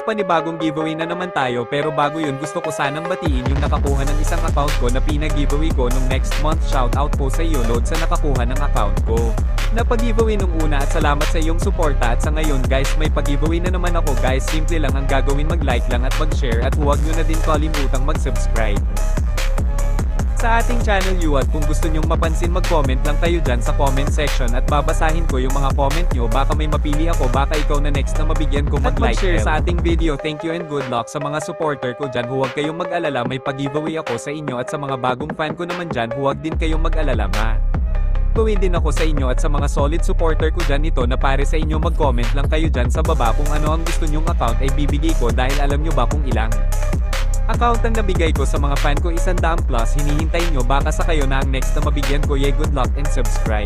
panibagong giveaway na naman tayo, pero bago yun gusto ko sanang batiin yung nakakuha ng isang account ko na pinag-giveaway ko nung next month. Shoutout po sa iyo Lord sa nakakuha ng account ko. Napag-giveaway nung una at salamat sa iyong suporta, at sa ngayon guys may pag-giveaway na naman ako guys. Simple lang ang gagawin, mag-like lang at mag-share, at huwag nyo na din kalimutang mag-subscribe sa ating channel at kung gusto nyong mapansin mag-comment lang kayo dyan sa comment section at babasahin ko yung mga comment nyo. Baka may mapili ako, baka ikaw na next na mabigyan ko mag-like share sa ating video. Thank you and good luck sa mga supporter ko dyan. Huwag kayong mag-alala, may pag-giveaway ako sa inyo, at sa mga bagong fan ko naman dyan, huwag din kayong mag-alala, gawin din ako sa inyo. At sa mga solid supporter ko dyan, ito na pare sa inyo, mag-comment lang kayo dyan sa baba kung ano ang gusto nyong account ay bibigay ko, dahil alam nyo ba kung ilang account ang nabigay ko sa mga fan ko, 100+. Hinihintay nyo, baka sa kayo na ang next na mabigyan ko. Good luck and subscribe.